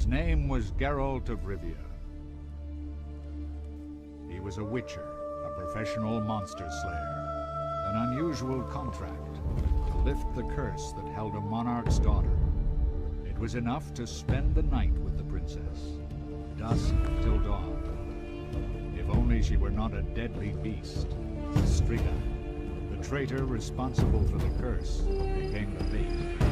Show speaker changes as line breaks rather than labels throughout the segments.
His name was Geralt of Rivia. He was a witcher, a professional monster slayer. An unusual contract to lift the curse that held a monarch's daughter. It was enough to spend the night with the princess, dusk till dawn. If only she were not a deadly beast, Striga. The traitor responsible for the curse became the bait.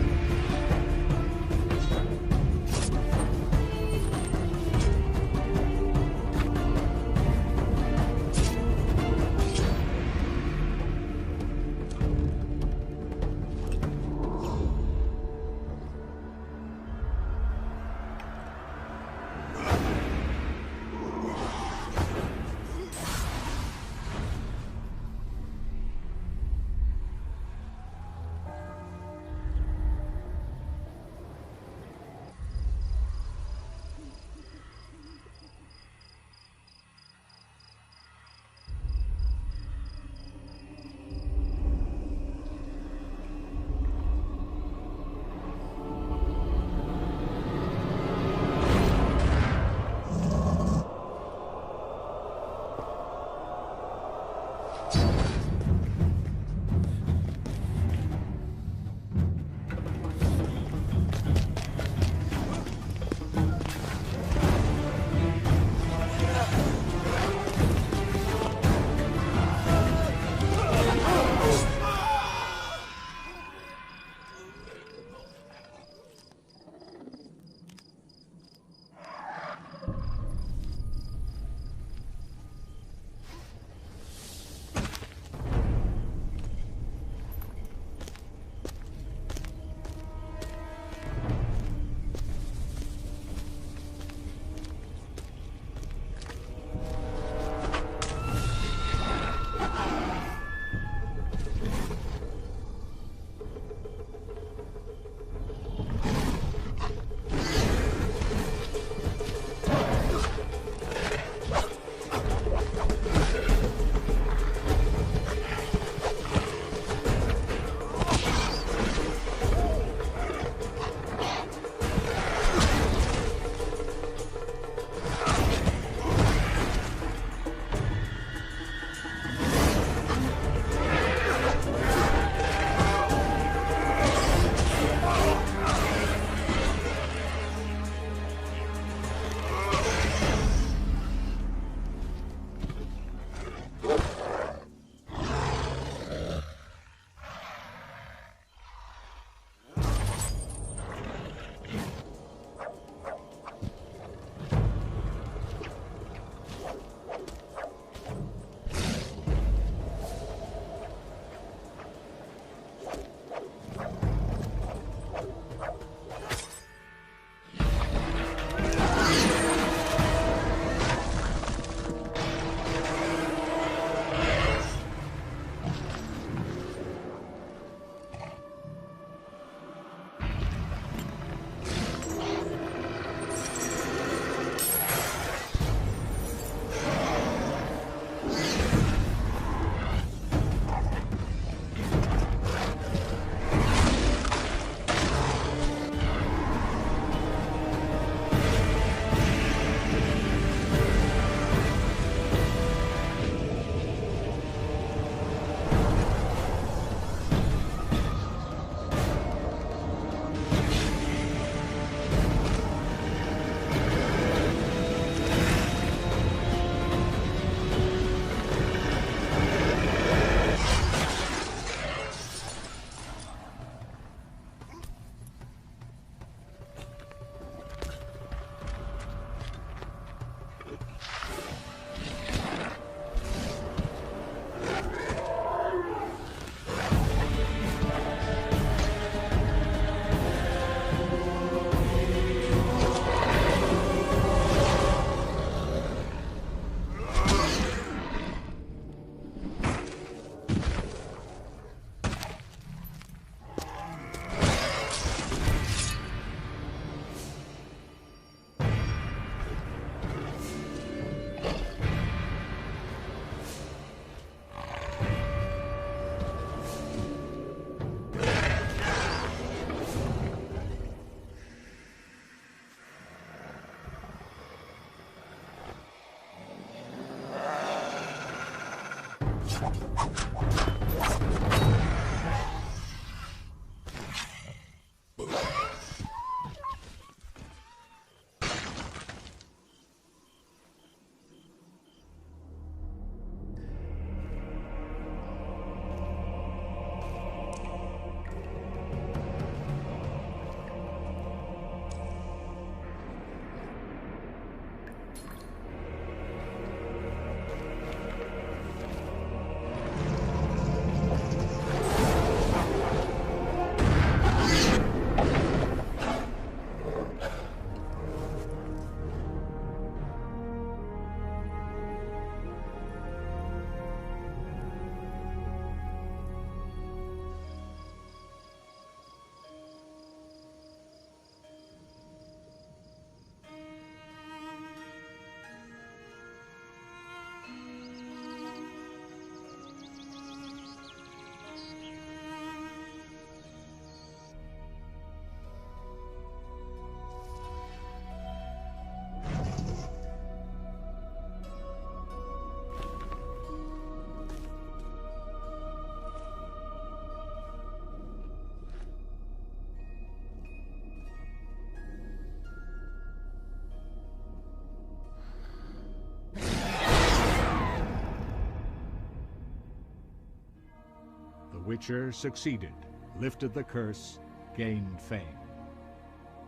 Witcher succeeded, lifted the curse, gained fame.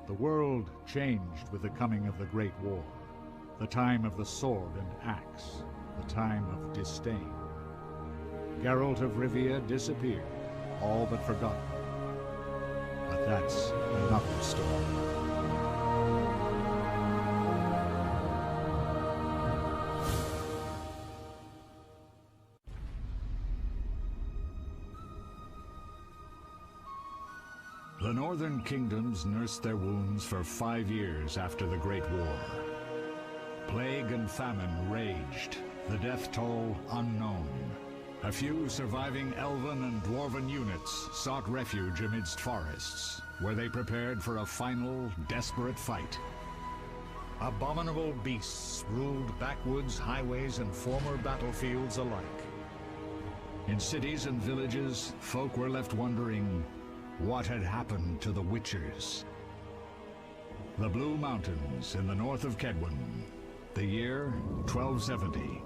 The world changed with the coming of the Great War, the time of the sword and axe, the time of disdain. Geralt of Rivia disappeared, all but forgotten. But that's another story. The northern kingdoms nursed their wounds for 5 years after the Great War. Plague and famine raged, the death toll unknown. A few surviving elven and dwarven units sought refuge amidst forests, where they prepared for a final, desperate fight. Abominable beasts ruled backwoods, highways, and former battlefields alike. In cities and villages, folk were left wondering what had happened to the Witchers. The Blue Mountains in the north of Kedwen. The year 1270,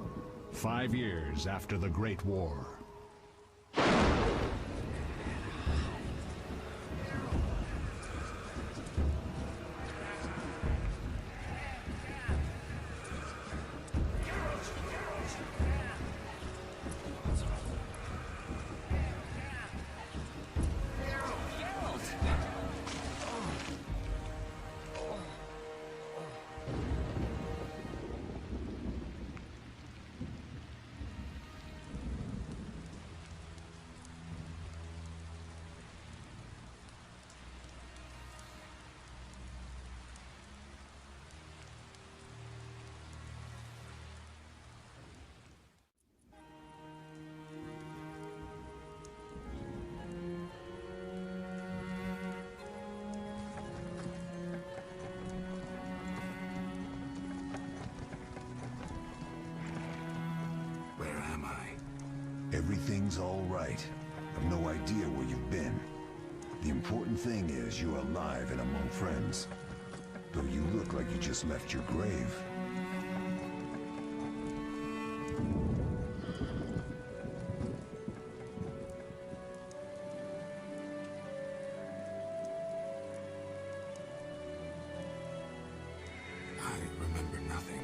5 years after the Great War.
Everything's all right. I've no idea where you've been. The important thing is you're alive and among friends. Though you look like you just left your grave.
I remember nothing.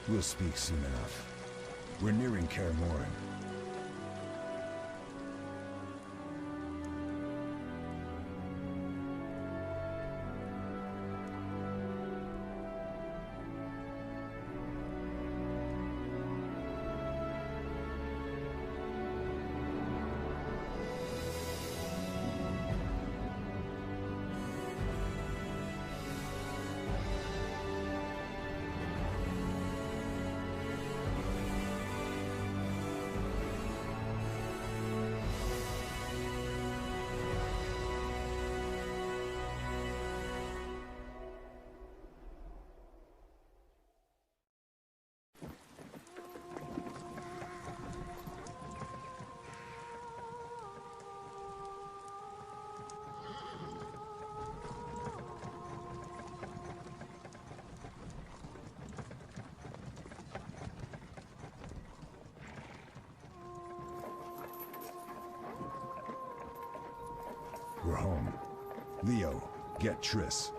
We'll speak soon enough. We're nearing Kaer Morhen. We're home. Leo, get Triss.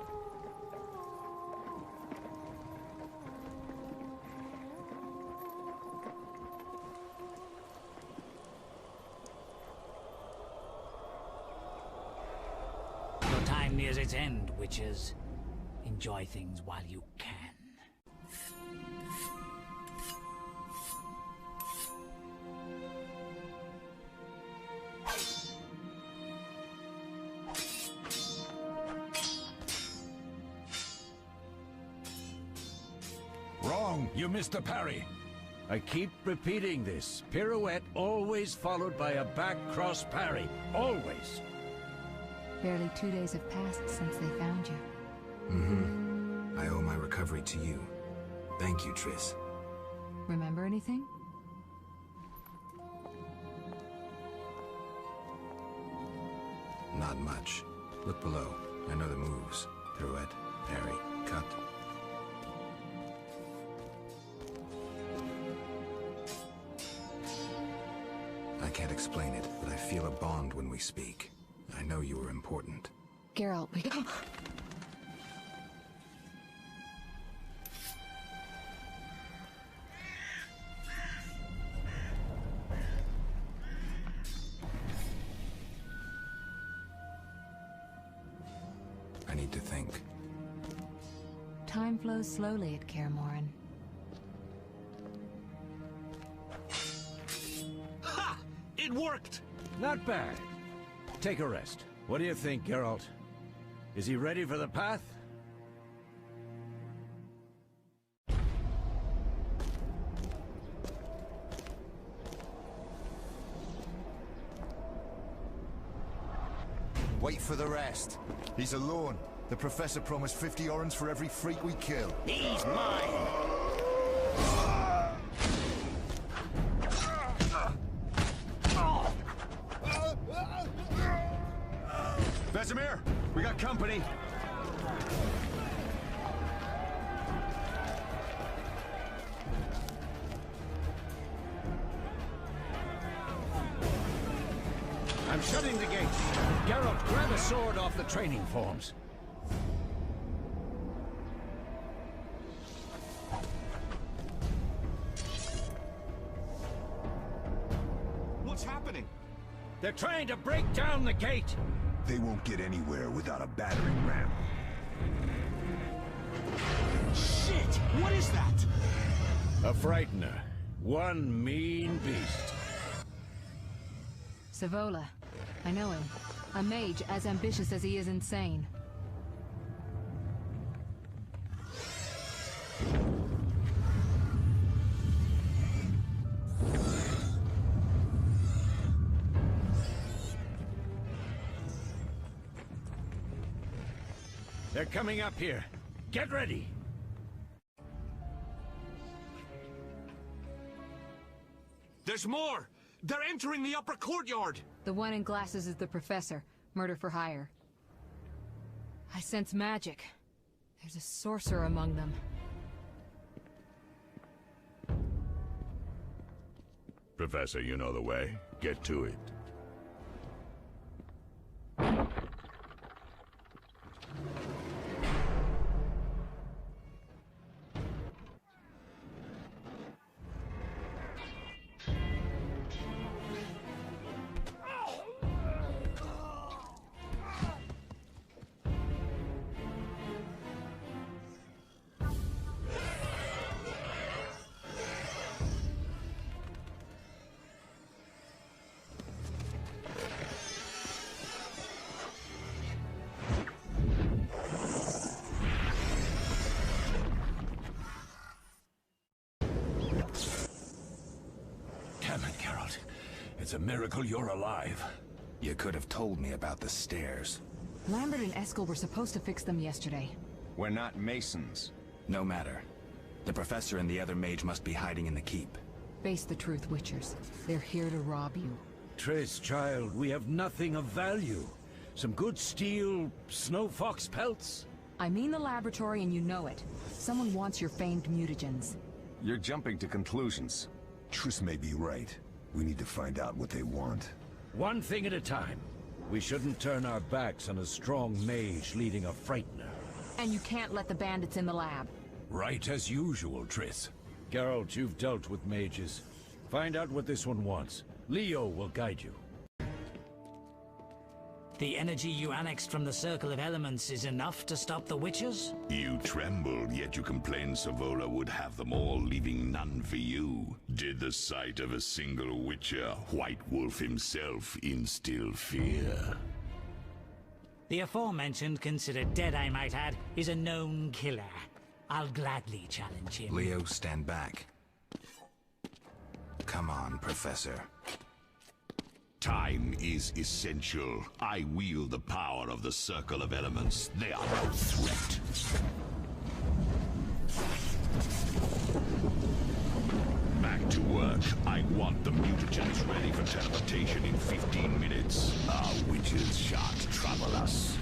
Your time nears its end, witches. Enjoy things while you can.
Wrong! You missed the parry! I keep repeating this. Pirouette always followed by a back cross parry. Always!
Barely 2 days have passed since they found you.
Mm-hmm. I owe my recovery to you. Thank you, Triss.
Remember anything?
Not much. Look below. I know the moves. Pirouette, parry, cut. can't explain it, but I feel a bond when we speak. I know you were important.
Geralt, we...
I need to think.
Time flows slowly at Kaer Morhen.
Ha! It worked! Not bad. Take a rest. What do you think, Geralt? Is he ready for the path?
Wait for the rest. He's alone. The Professor promised 50 orens for every freak we kill.
He's mine!
Vesemir, we got company.
I'm shutting the gates. Geralt, grab a sword off the training forms.
What's happening?
They're trying to break down the gate.
They won't get anywhere without a battering ram.
Shit! What is that?
A frightener. One mean beast.
Savola. I know him. A mage as ambitious as he is insane.
They're coming up here. Get ready.
There's more! They're entering the upper courtyard!
The one in glasses is the Professor. Murder for hire. I sense magic. There's a sorcerer among them.
Professor, you know the way. Get to it.
Damn it, Geralt. It's a miracle you're alive.
You could have told me about the stairs.
Lambert and Eskel were supposed to fix them yesterday.
We're not masons.
No matter. The Professor and the other mage must be hiding in the keep.
Face the truth, Witchers. They're here to rob you.
Triss, child, we have nothing of value. Some good steel snow fox pelts?
I mean the laboratory and you know it. Someone wants your famed mutagens.
You're jumping to conclusions.
Triss may be right. We need to find out what they want.
One thing at a time. We shouldn't turn our backs on a strong mage leading a frightener.
And you can't let the bandits in the lab.
Right as usual, Triss. Geralt, you've dealt with mages. Find out what this one wants. Leo will guide you.
The energy you annexed from the Circle of Elements is enough to stop the Witchers?
You trembled, yet you complained Savola would have them all, leaving none for you. Did the sight of a single Witcher, White Wolf himself, instill fear?
The aforementioned, considered dead I might add, is a known killer. I'll gladly challenge him.
Leo, stand back. Come on, Professor.
Time is essential. I wield the power of the Circle of Elements. They are no threat. Back to work. I want the mutagens ready for teleportation in 15 minutes. Our witches shan't trouble us.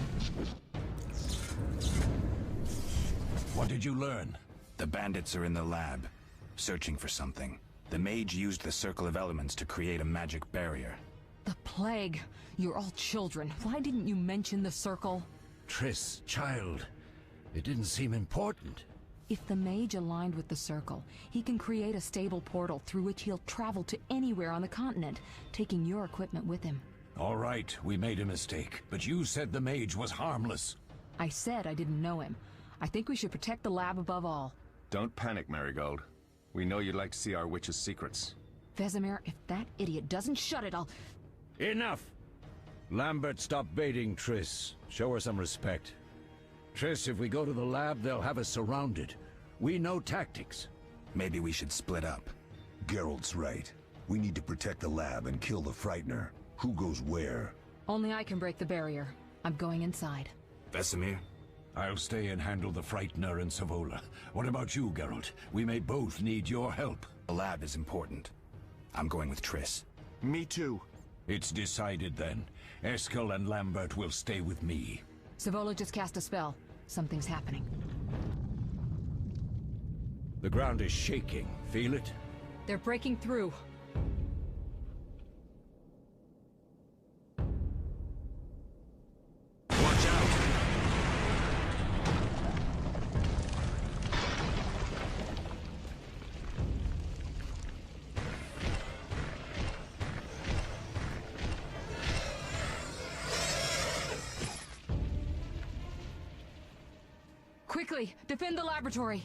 What did you learn?
The bandits are in the lab, searching for something. The mage used the Circle of Elements to create a magic barrier.
The plague. You're all children. Why didn't you mention the circle?
Triss, child, it didn't seem important.
If the mage aligned with the circle, he can create a stable portal through which he'll travel to anywhere on the continent, taking your equipment with him.
All right, we made a mistake, but you said the mage was harmless.
I said I didn't know him. I think we should protect the lab above all.
Don't panic, Marigold. We know you'd like to see our witch's secrets.
Vesemir, if that idiot doesn't shut it, I'll...
Enough! Lambert, stop baiting Triss. Show her some respect. Triss, if we go to the lab, they'll have us surrounded. We know tactics.
Maybe we should split up.
Geralt's right. We need to protect the lab and kill the Frightener. Who goes where?
Only I can break the barrier. I'm going inside.
Vesemir?
I'll stay and handle the Frightener and Savola. What about you, Geralt? We may both need your help.
The lab is important. I'm going with Triss.
Me too.
It's decided then. Eskel and Lambert will stay with me.
Savola just cast a spell. Something's happening.
The ground is shaking. Feel it?
They're breaking through.
Watch out!
Quickly, defend the laboratory!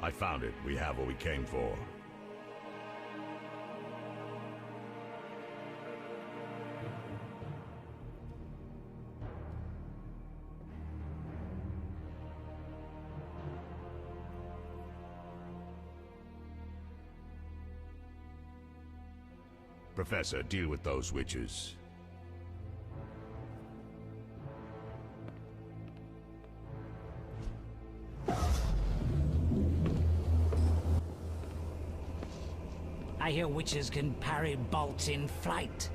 I found it. We have what we came for. Professor, deal with those witches.
I hear witches can parry bolts in flight.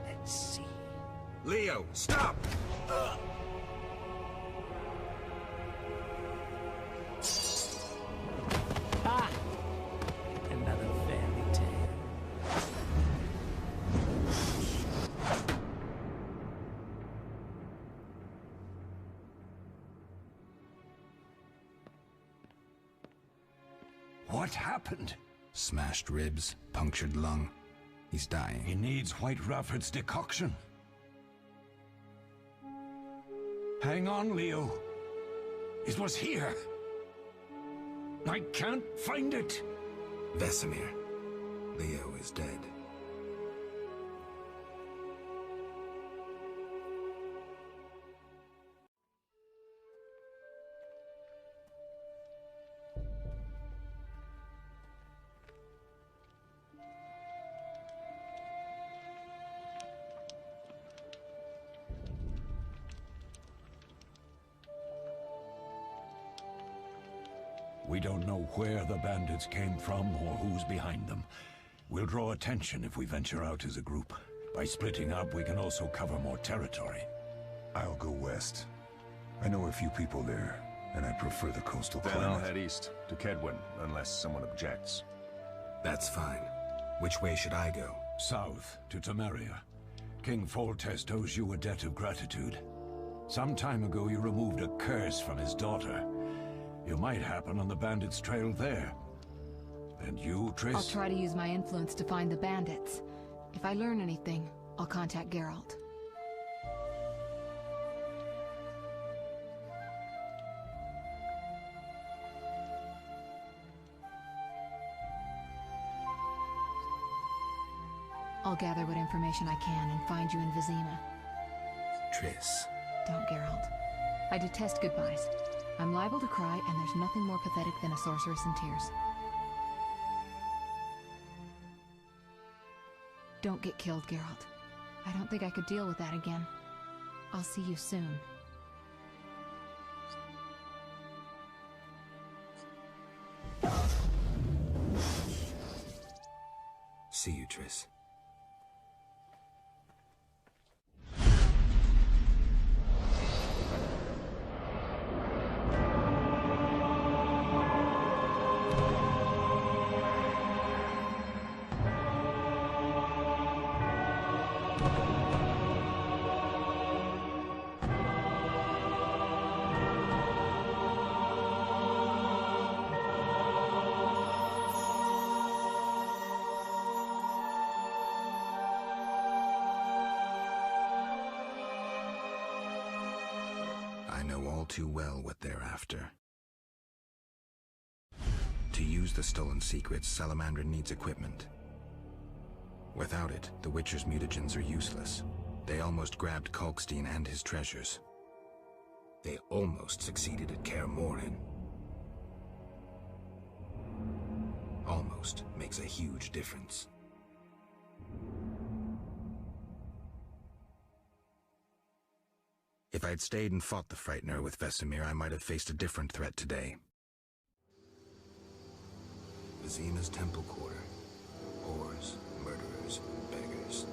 Let's see.
Leo, stop!
Ah! Another fairy tale.
What happened?
Smashed ribs, punctured lung. He's dying.
He needs White Rafford's decoction. Hang on, Leo. It was here. I can't find it.
Vesemir. Leo is dead.
We don't know where the bandits came from or who's behind them. We'll draw attention if we venture out as a group. By splitting up, we can also cover more territory.
I'll go west. I know a few people there, and I prefer the coastal
Then
climate.
I'll head east, to Kedwin, unless someone objects.
That's fine. Which way should I go?
South, to Temeria. King Foltest owes you a debt of gratitude. Some time ago you removed a curse from his daughter. You might happen on the bandits' trail there. And you, Triss?
I'll try to use my influence to find the bandits. If I learn anything, I'll contact Geralt. I'll gather what information I can and find you in Vizima.
Triss.
Don't, Geralt. I detest goodbyes. I'm liable to cry, and there's nothing more pathetic than a sorceress in tears. Don't get killed, Geralt. I don't think I could deal with that again. I'll see you soon.
See you, Triss. I know all too well what they're after. To use the stolen secrets, Salamandra needs equipment. Without it, the Witcher's mutagens are useless. They almost grabbed Kalkstein and his treasures. They almost succeeded at Kaer Morhen. Almost makes a huge difference. If I'd stayed and fought the Frightener with Vesemir, I might have faced a different threat today. Vizima's Temple Quarter. Whores, murderers, beggars.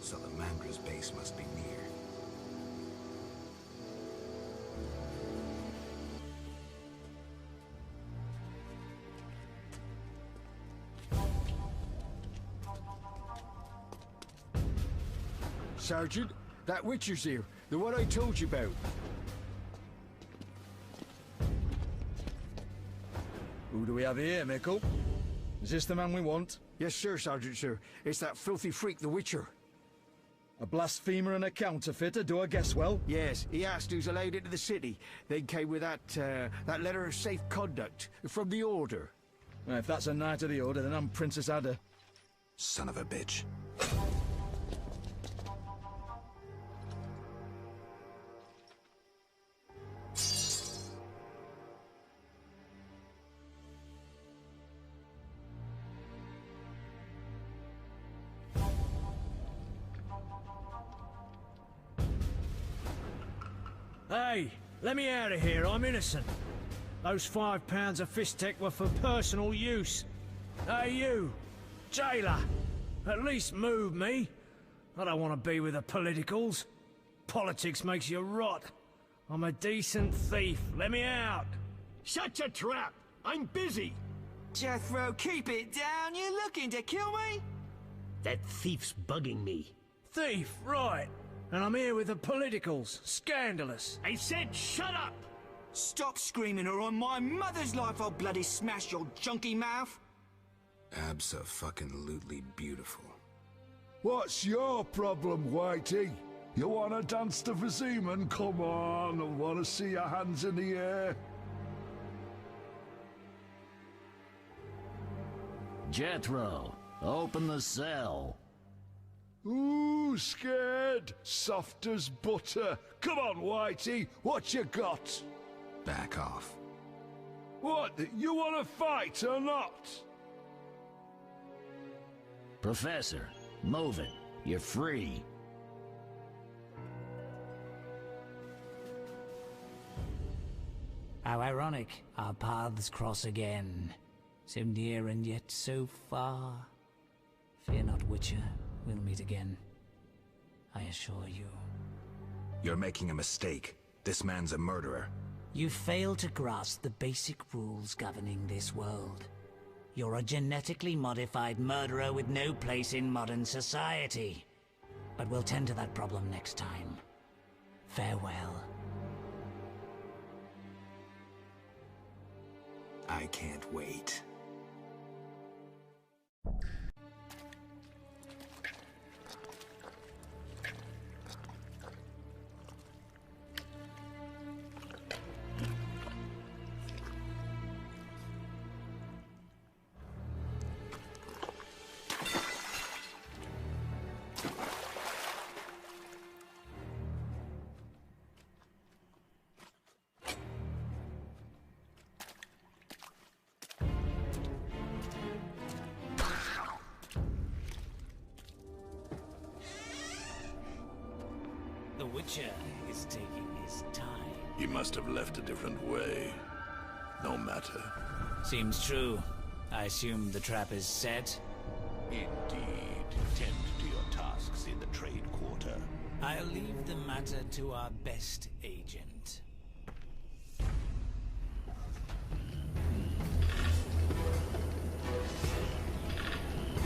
Salamandra's base must be near.
Sergeant, that Witcher's here. The one I told you about.
Who do we have here, Mickle? Is this the man we want?
Yes, sir, Sergeant, sir. It's that filthy freak, the Witcher.
A blasphemer and a counterfeiter, do I guess well?
Yes, he asked who's allowed into the city. Then came with that letter of safe conduct from the Order.
Well, if that's a Knight of the Order, then I'm Princess Ada.
Son of a bitch.
Hey, let me out of here, I'm innocent. Those £5 of Fistek were for personal use. Hey you, jailer, at least move me. I don't want to be with the politicals. Politics makes you rot. I'm a decent thief, let me out.
Shut your trap! I'm busy!
Jethro, keep it down, you looking to kill me?
That thief's bugging me.
Thief, right. And I'm here with the politicals. Scandalous.
I said shut up!
Stop screaming or on my mother's life I'll bloody smash your junky mouth!
Abso-fucking-lutely beautiful.
What's your problem, Whitey? You wanna dance to Viziman? Come on, I wanna see your hands in the air.
Jethro, open the cell.
Ooh, scared? Soft as butter. Come on, Whitey, what you got?
Back off.
What, you wanna fight or not?
Professor, move it. You're free.
How ironic, our paths cross again. So near and yet so far. Fear not, Witcher. We'll meet again. I assure you.
You're making a mistake. This man's a murderer.
You fail to grasp the basic rules governing this world. You're a genetically modified murderer with no place in modern society. But we'll tend to that problem next time. Farewell.
I can't wait.
The Witcher is taking his time.
He must have left a different way. No matter.
Seems true. I assume the trap is set?
Indeed. Tend to your tasks in the trade quarter.
I'll leave the matter to our best agent.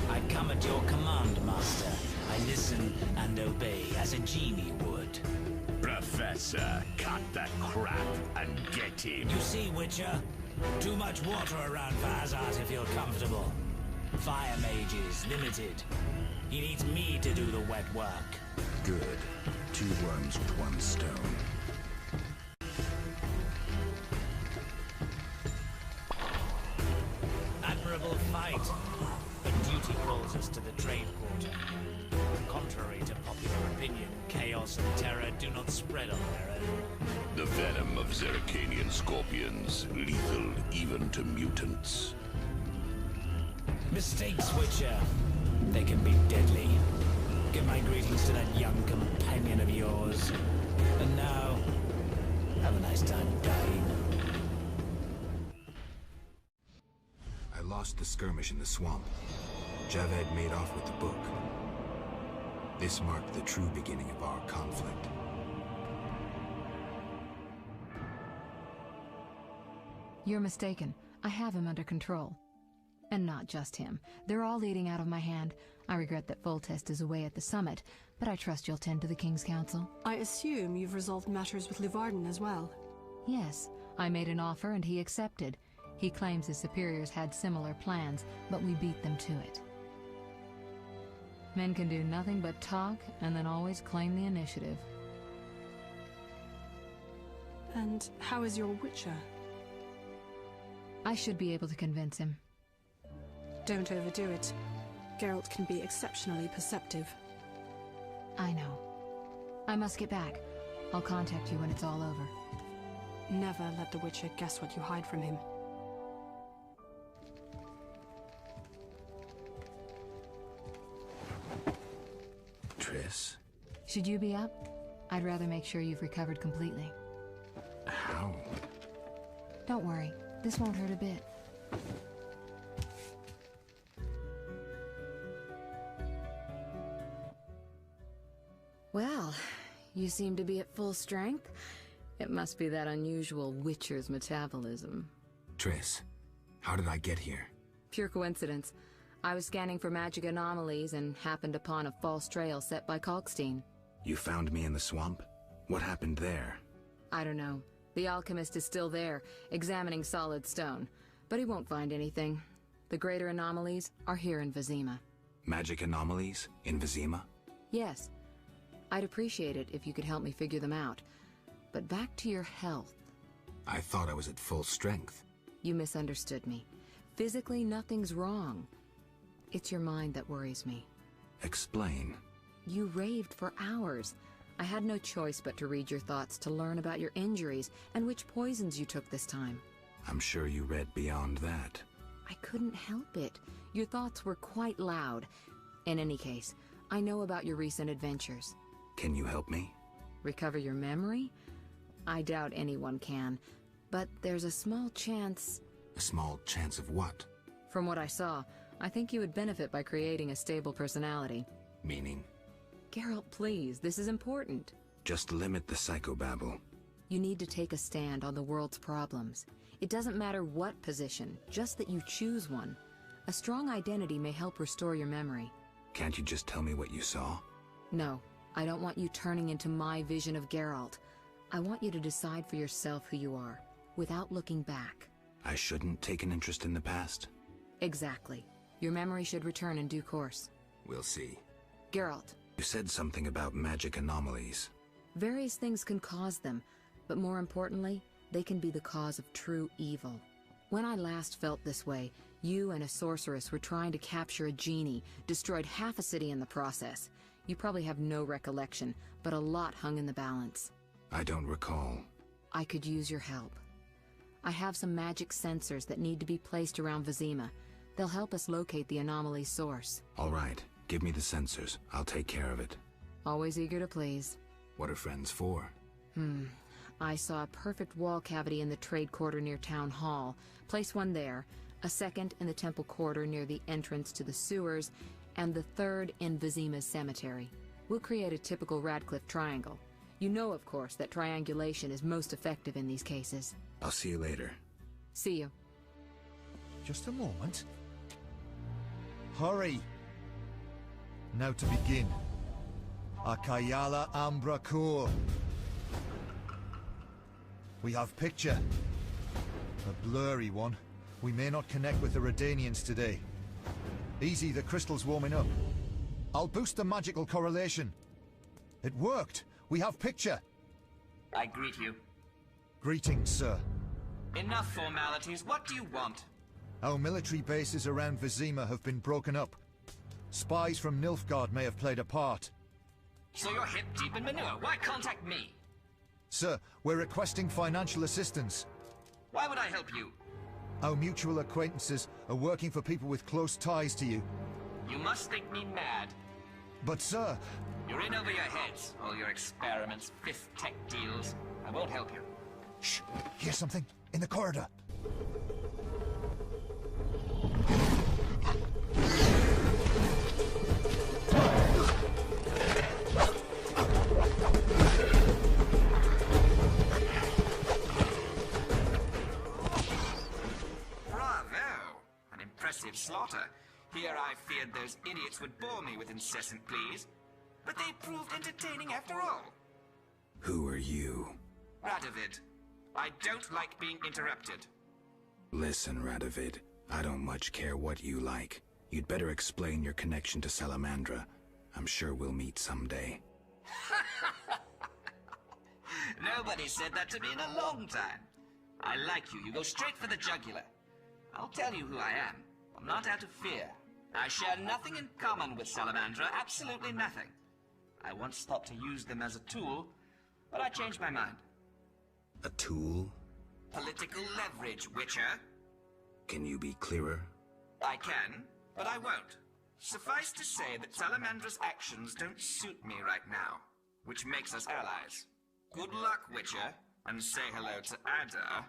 I come at your command, Master. I listen and obey as a genie would.
Professor, cut that crap and get him.
You see, Witcher? Too much water around for Hazard to feel comfortable. Fire mage is limited. He needs me to do the wet work.
Good. 2 worms with 1 stone.
Admirable fight. But duty calls us to the trade quarter. Contrary to popular opinion, chaos and terror do not spread on their own.
The venom of Zerrikanian scorpions, lethal even to mutants.
Mistakes, Witcher. They can be deadly. Give my greetings to that young companion of yours. And now, have a nice time dying.
I lost the skirmish in the swamp. Javed made off with the book. This marked the true beginning of our conflict.
You're mistaken. I have him under control. And not just him. They're all eating out of my hand. I regret that Foltest is away at the summit, but I trust you'll tend to the King's Council.
I assume you've resolved matters with Luvarden as well.
Yes, I made an offer and he accepted. He claims his superiors had similar plans, but we beat them to it. Men can do nothing but talk and then always claim the initiative.
And how is your Witcher?
I should be able to convince him.
Don't overdo it. Geralt can be exceptionally perceptive.
I know. I must get back. I'll contact you when it's all over.
Never let the Witcher guess what you hide from him.
Triss?
Should you be up? I'd rather make sure you've recovered completely.
How?
Don't worry. This won't hurt a bit. Well, you seem to be at full strength. It must be that unusual Witcher's metabolism.
Triss, how did I get here?
Pure coincidence. I was scanning for magic anomalies and happened upon a false trail set by Kalkstein.
You found me in the swamp? What happened there?
I don't know. The alchemist is still there, examining solid stone. But he won't find anything. The greater anomalies are here in Vizima.
Magic anomalies? In Vizima?
Yes. I'd appreciate it if you could help me figure them out. But back to your health.
I thought I was at full strength.
You misunderstood me. Physically, nothing's wrong. It's your mind that worries me.
Explain.
You raved for hours. I had no choice but to read your thoughts to learn about your injuries and which poisons you took this time.
I'm sure you read beyond that.
I couldn't help it. Your thoughts were quite loud. In any case, I know about your recent adventures.
Can you help me?
Recover your memory? I doubt anyone can. But there's a small chance...
A small chance of what?
From what I saw, I think you would benefit by creating a stable personality.
Meaning?
Geralt, please, this is important.
Just limit the psychobabble.
You need to take a stand on the world's problems. It doesn't matter what position, just that you choose one. A strong identity may help restore your memory.
Can't you just tell me what you saw?
No, I don't want you turning into my vision of Geralt. I want you to decide for yourself who you are, without looking back.
I shouldn't take an interest in the past?
Exactly. Your memory should return in due course.
We'll see.
Geralt.
You said something about magic anomalies.
Various things can cause them, but more importantly, they can be the cause of true evil. When I last felt this way, you and a sorceress were trying to capture a genie, destroyed half a city in the process. You probably have no recollection, but a lot hung in the balance.
I don't recall.
I could use your help. I have some magic sensors that need to be placed around Vizima. They'll help us locate the anomaly's source.
All right. Give me the sensors. I'll take care of it.
Always eager to please.
What are friends for?
I saw a perfect wall cavity in the trade quarter near Town Hall. Place one there, a second in the temple quarter near the entrance to the sewers, and the third in Vizima's cemetery. We'll create a typical Radcliffe triangle. You know, of course, that triangulation is most effective in these cases.
I'll see you later.
See you.
Just a moment. Hurry! Now to begin. Akayala Ambra Kur. We have picture. A blurry one. We may not connect with the Redanians today. Easy, the crystal's warming up. I'll boost the magical correlation. It worked! We have picture!
I greet you.
Greetings, sir.
Enough formalities. What do you want?
Our military bases around Vizima have been broken up. Spies from Nilfgaard may have played a part.
So you're hip deep in manure. Why contact me?
Sir, we're requesting financial assistance.
Why would I help you?
Our mutual acquaintances are working for people with close ties to you.
You must think me mad.
But sir...
You're in over your heads. All your experiments, fifth tech deals. I won't help you.
Shh! Hear something? In the corridor.
Bravo! An impressive slaughter. Here I feared those idiots would bore me with incessant pleas. But they proved entertaining after all.
Who are you?
Radovid. I don't like being interrupted.
Listen, Radovid. I don't much care what you like. You'd better explain your connection to Salamandra. I'm sure we'll meet someday.
Nobody said that to me in a long time. I like you. You go straight for the jugular. I'll tell you who I am. I'm not out of fear. I share nothing in common with Salamandra. Absolutely nothing. I once thought to use them as a tool, but I changed my mind.
A tool?
Political leverage, Witcher.
Can you be clearer?
I can, but I won't. Suffice to say that Salamandra's actions don't suit me right now, which makes us allies. Good luck, Witcher, and say hello to Ada.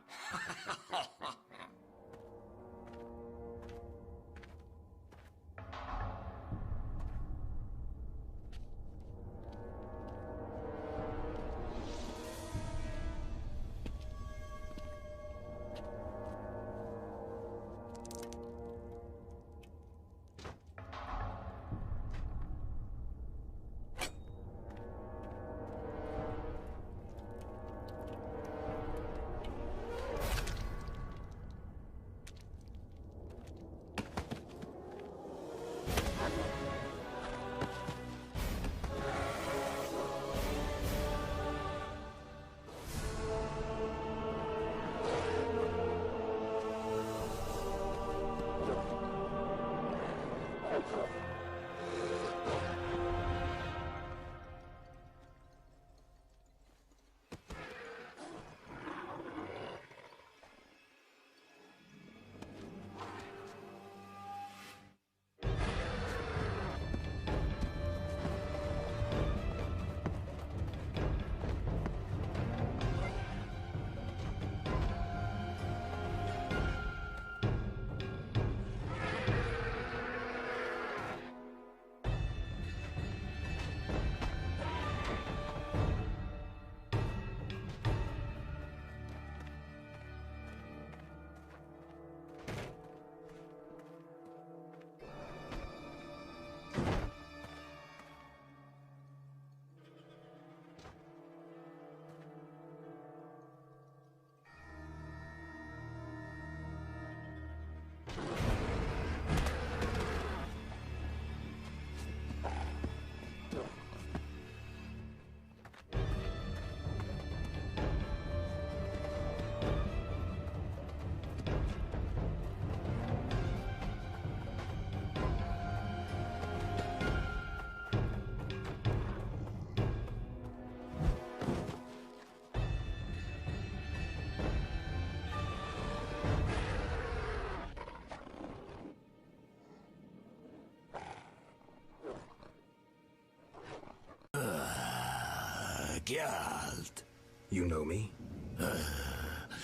Geralt.
You know me?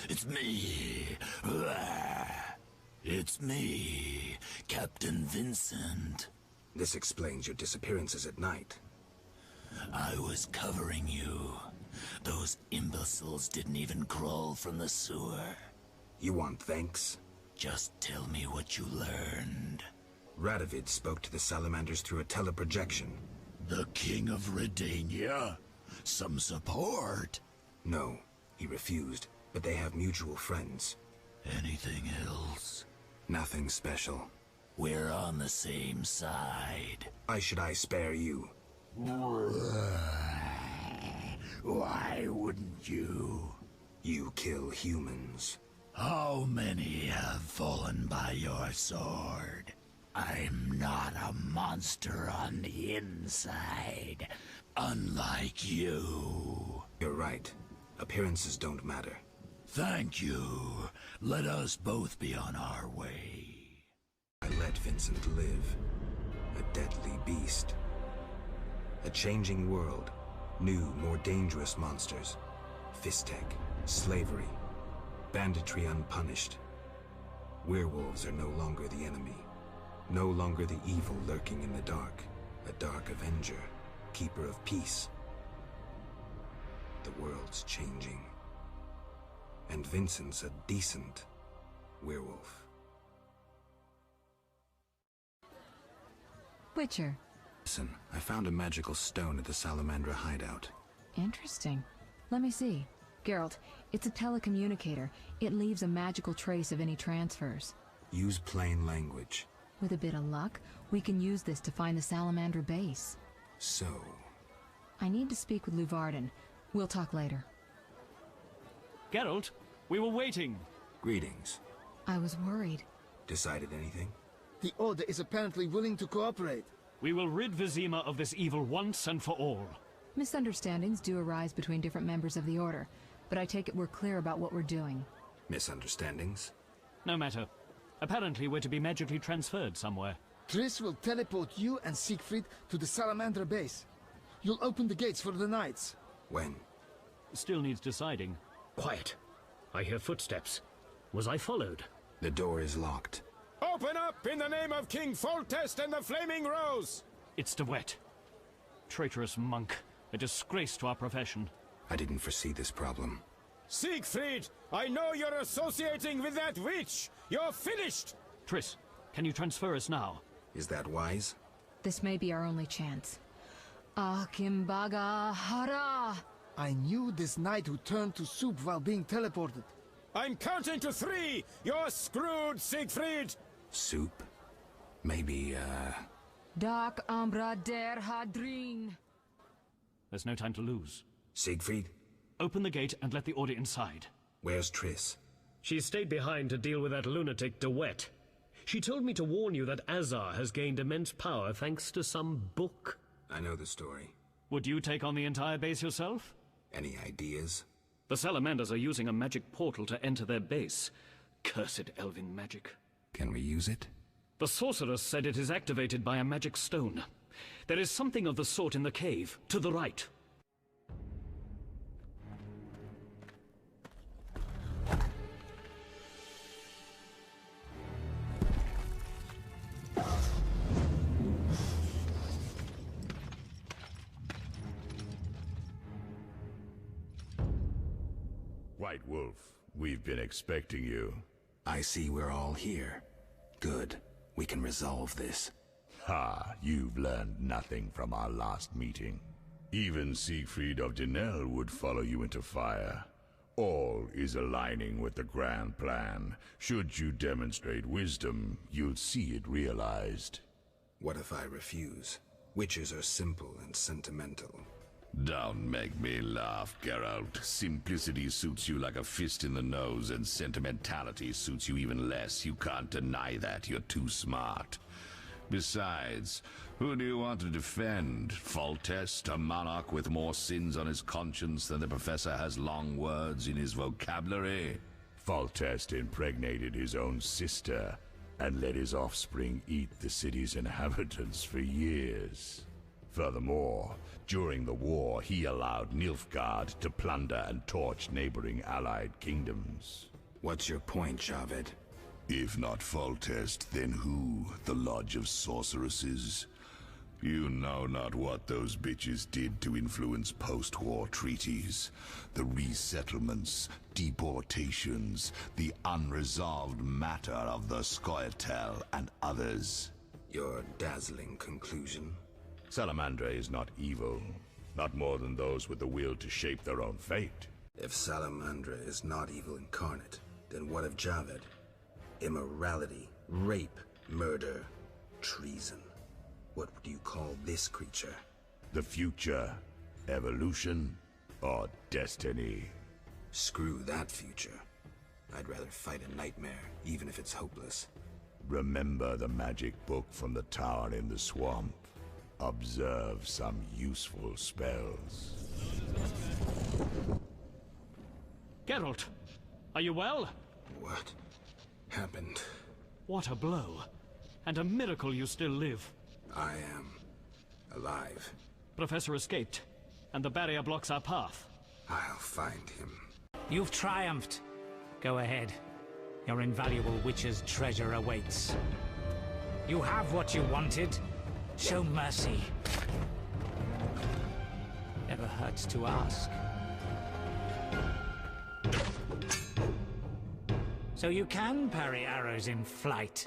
It's me. It's me, Captain Vincent.
This explains your disappearances at night.
I was covering you. Those imbeciles didn't even crawl from the sewer.
You want thanks?
Just tell me what you learned.
Radovid spoke to the salamanders through a teleprojection.
The King of Redania? Some support?
No, he refused, but they have mutual friends.
Anything else?
Nothing special.
We're on the same side.
Why should I spare you?
Why wouldn't you?
You kill humans.
How many have fallen by your sword? I'm not a monster on the inside, unlike you.
You're right. Appearances don't matter.
Thank you. Let us both be on our way.
I let Vincent live. A deadly beast. A changing world. New, more dangerous monsters. Fistek. Slavery. Banditry unpunished. Werewolves are no longer the enemy. No longer the evil lurking in the dark. A dark avenger. Keeper of peace. The world's changing. And Vincent's a decent werewolf.
Witcher.
Listen, I found a magical stone at the Salamandra hideout.
Interesting. Let me see. Geralt, it's a telecommunicator. It leaves a magical trace of any transfers.
Use plain language.
With a bit of luck, we can use this to find the Salamandra base.
So...
I need to speak with Luvarden. We'll talk later.
Geralt, we were waiting.
Greetings.
I was worried.
Decided anything?
The Order is apparently willing to cooperate.
We will rid Vizima of this evil once and for all.
Misunderstandings do arise between different members of the Order, but I take it we're clear about what we're doing.
Misunderstandings?
No matter. Apparently we're to be magically transferred somewhere.
Triss will teleport you and Siegfried to the Salamandra base. You'll open the gates for the Knights.
When?
Still needs deciding.
Quiet. I hear footsteps. Was I followed?
The door is locked.
Open up in the name of King Foltest and the Flaming Rose!
It's DeWet. Traitorous monk. A disgrace to our profession.
I didn't foresee this problem.
Siegfried, I know you're associating with that witch! You're finished!
Triss, can you transfer us now?
Is that wise?
This may be our only chance. Akimbaga Hara!
I knew this knight who turned to soup while being teleported.
I'm counting to 3! You're screwed, Siegfried!
Soup? Maybe,
Dark Umbra der Hadrin.
There's no time to lose.
Siegfried?
Open the gate and let the Order inside.
Where's Triss?
She stayed behind to deal with that lunatic DeWet. She told me to warn you that Azar has gained immense power thanks to some book.
I know the story.
Would you take on the entire base yourself?
Any ideas?
The Salamanders are using a magic portal to enter their base. Cursed elven magic.
Can we use it?
The sorceress said it is activated by a magic stone. There is something of the sort in the cave, to the right.
White Wolf, we've been expecting you.
I see we're all here. Good. We can resolve this.
Ha, you've learned nothing from our last meeting. Even Siegfried of Denel would follow you into fire. All is aligning with the grand plan. Should you demonstrate wisdom, you'll see it realized.
What if I refuse? Witches are simple and sentimental.
Don't make me laugh, Geralt. Simplicity suits you like a fist in the nose, and sentimentality suits you even less. You can't deny that. You're too smart. Besides, who do you want to defend? Foltest, a monarch with more sins on his conscience than the professor has long words in his vocabulary? Foltest impregnated his own sister and let his offspring eat the city's inhabitants for years. Furthermore, during the war, he allowed Nilfgaard to plunder and torch neighboring allied kingdoms.
What's your point, Javed?
If not Foltest, then who? The Lodge of Sorceresses? You know not what those bitches did to influence post-war treaties. The resettlements, deportations, the unresolved matter of the Scoia'tael and others.
Your dazzling conclusion?
Salamandra is not evil. Not more than those with the will to shape their own fate.
If Salamandra is not evil incarnate, then what of Javed? Immorality, rape, murder, treason. What would you call this creature?
The future, evolution, or destiny?
Screw that future. I'd rather fight a nightmare, even if it's hopeless.
Remember the magic book from the tower in the swamp. Observe some useful spells.
Geralt, are you well?
What happened?
What a blow. And a miracle you still live.
I am alive.
Professor escaped, and the barrier blocks our path.
I'll find him.
You've triumphed. Go ahead. Your invaluable witch's treasure awaits. You have what you wanted. Show mercy. Never hurts to ask. So you can parry arrows in flight.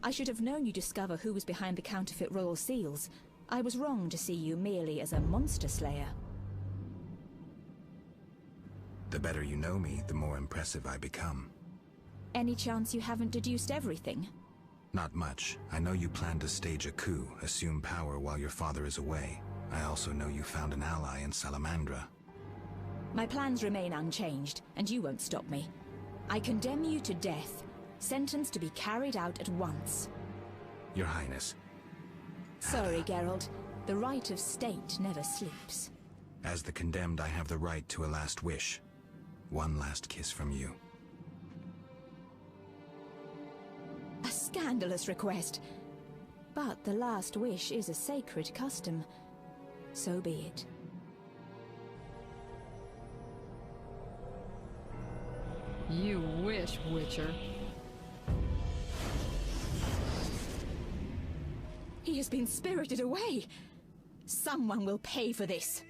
I should have known you'd discover who was behind the counterfeit royal seals. I was wrong to see you merely as a monster slayer.
The better you know me, the more impressive I become.
Any chance you haven't deduced everything?
Not much. I know you plan to stage a coup, assume power while your father is away. I also know you found an ally in Salamandra.
My plans remain unchanged, and you won't stop me. I condemn you to death, sentenced to be carried out at once.
Your Highness.
Sorry, Geralt. The right of state never sleeps.
As the condemned, I have the right to a last wish. One last kiss from you.
A scandalous request. But the last wish is a sacred custom. So be it.
You wish, Witcher.
He has been spirited away. Someone will pay for this.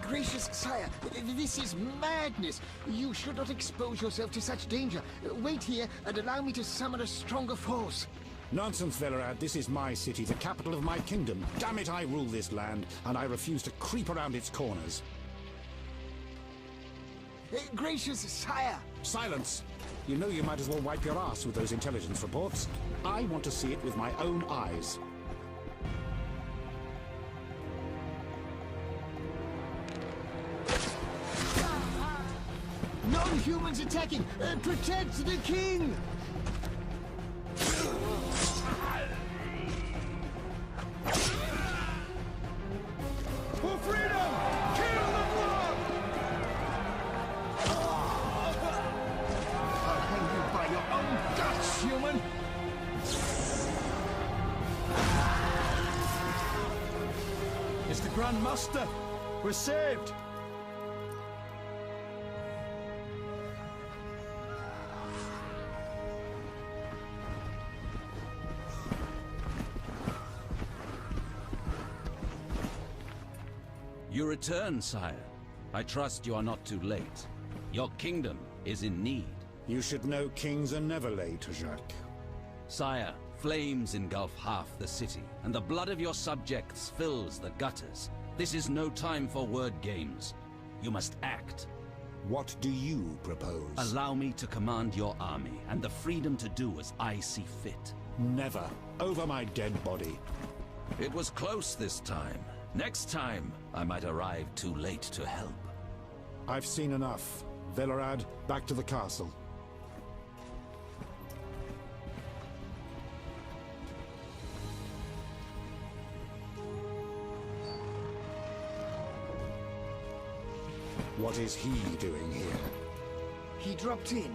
Gracious sire, this is madness. You should not expose yourself to such danger. Wait here and allow me to summon a stronger force.
Nonsense, Velerad. This is my city, the capital of my kingdom. Damn it, I rule this land, and I refuse to creep around its corners.
Gracious sire!
Silence! You know you might as well wipe your ass with those intelligence reports. I want to see it with my own eyes.
Non-humans attacking! Protect the king! For freedom! Kill the blood! I'll hang you by your own guts, human!
It's the Grand Master! We're saved!
You return, sire. I trust you are not too late. Your kingdom is in need.
You should know kings are never late, Jacques.
Sire, flames engulf half the city, and the blood of your subjects fills the gutters. This is no time for word games. You must act.
What do you propose?
Allow me to command your army, and the freedom to do as I see fit.
Never. Over my dead body.
It was close this time. Next time, I might arrive too late to help.
I've seen enough. Velerad, back to the castle. What is he doing here?
He dropped in.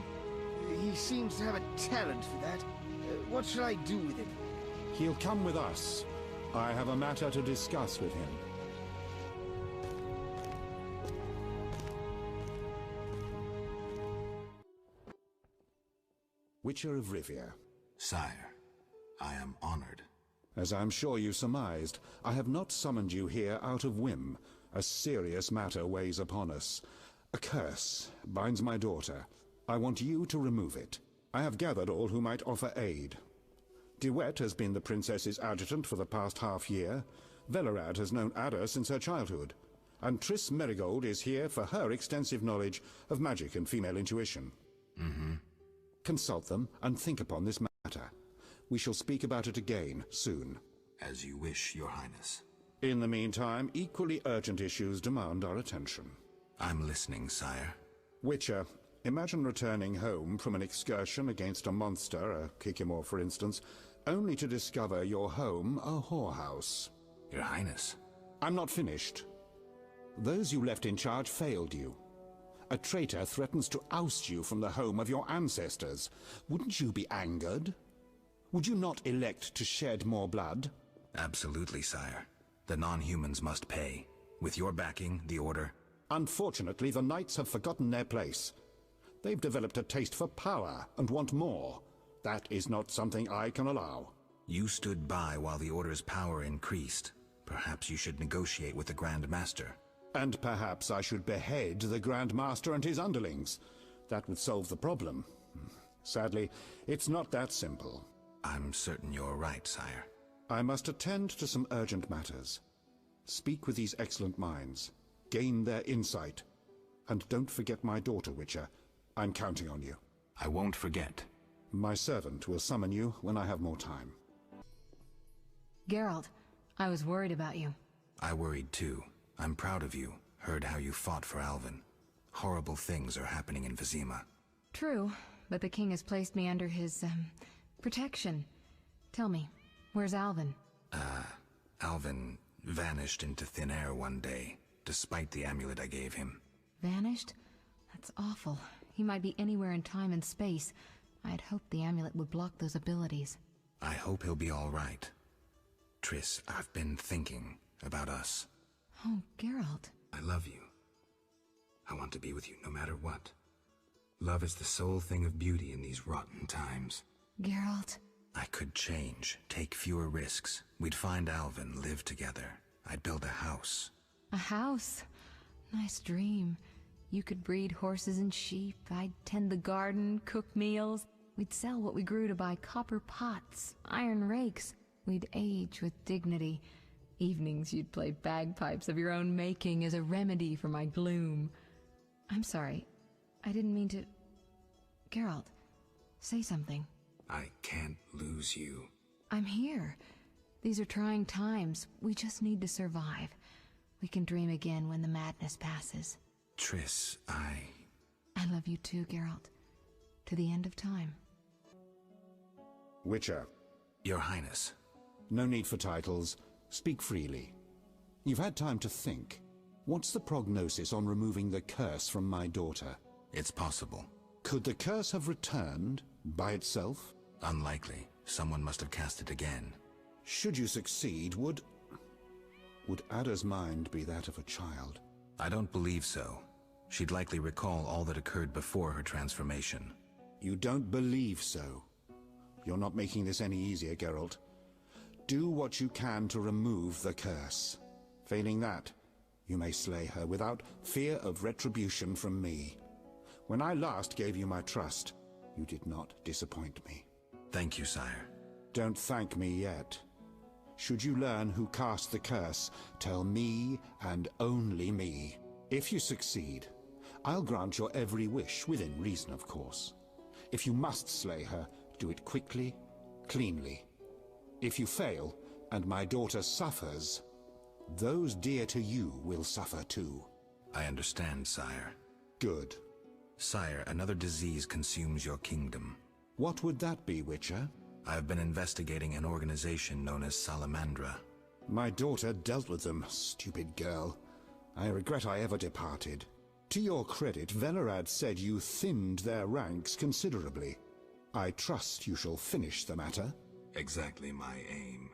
He seems to have a talent for that. What shall I do with him?
He'll come with us. I have a matter to discuss with him. Witcher of Rivia.
Sire, I am honored.
As I'm sure you surmised, I have not summoned you here out of whim. A serious matter weighs upon us. A curse binds my daughter. I want you to remove it. I have gathered all who might offer aid. De Wet has been the princess's adjutant for the past half-year. Velerad has known Ada since her childhood. And Triss Merigold is here for her extensive knowledge of magic and female intuition. Consult them and think upon this matter. We shall speak about it again soon.
As you wish, Your Highness.
In the meantime, equally urgent issues demand our attention.
I'm listening, sire.
Witcher, imagine returning home from an excursion against a monster, a Kikimor for instance, only to discover your home a whorehouse.
Your Highness.
I'm not finished. Those you left in charge failed you. A traitor threatens to oust you from the home of your ancestors. Wouldn't you be angered? Would you not elect to shed more blood?
Absolutely, sire. The non-humans must pay. With your backing, the Order...
Unfortunately, the Knights have forgotten their place. They've developed a taste for power and want more. That is not something I can allow.
You stood by while the Order's power increased. Perhaps you should negotiate with the Grand Master.
And perhaps I should behead the Grand Master and his underlings. That would solve the problem. Sadly, it's not that simple.
I'm certain you're right, sire.
I must attend to some urgent matters. Speak with these excellent minds. Gain their insight. And don't forget my daughter, Witcher. I'm counting on you.
I won't forget.
My servant will summon you when I have more time.
Geralt, I was worried about you.
I worried too. I'm proud of you. Heard how you fought for Alvin. Horrible things are happening in Vizima.
True, but the king has placed me under his, protection. Tell me, where's Alvin?
Alvin vanished into thin air one day, despite the amulet I gave him.
Vanished? That's awful. He might be anywhere in time and space. I'd hoped the amulet would block those abilities.
I hope he'll be all right. Triss, I've been thinking about us.
Oh, Geralt.
I love you. I want to be with you no matter what. Love is the sole thing of beauty in these rotten times.
Geralt.
I could change, take fewer risks. We'd find Alvin, live together. I'd build a house.
A house? Nice dream. You could breed horses and sheep. I'd tend the garden, cook meals. We'd sell what we grew to buy copper pots, iron rakes. We'd age with dignity. Evenings you'd play bagpipes of your own making as a remedy for my gloom. I'm sorry. I didn't mean to... Geralt, say something.
I can't lose you.
I'm here. These are trying times. We just need to survive. We can dream again when the madness passes.
Triss, I
love you too, Geralt. To the end of time.
Witcher.
Your Highness.
No need for titles. Speak freely. You've had time to think. What's the prognosis on removing the curse from my daughter?
It's possible.
Could the curse have returned by itself?
Unlikely. Someone must have cast it again.
Should you succeed, would Ada's mind be that of a child?
I don't believe so. She'd likely recall all that occurred before her transformation.
You don't believe so? You're not making this any easier, Geralt. Do what you can to remove the curse. Failing that, you may slay her without fear of retribution from me. When I last gave you my trust, you did not disappoint me.
Thank you, sire.
Don't thank me yet. Should you learn who cast the curse, tell me and only me. If you succeed, I'll grant your every wish, within reason, of course. If you must slay her, do it quickly, cleanly. If you fail, and my daughter suffers, those dear to you will suffer too.
I understand, sire.
Good.
Sire, another disease consumes your kingdom.
What would that be, Witcher?
I've been investigating an organization known as Salamandra.
My daughter dealt with them, stupid girl. I regret I ever departed. To your credit, Velerad said you thinned their ranks considerably. I trust you shall finish the matter.
Exactly my aim.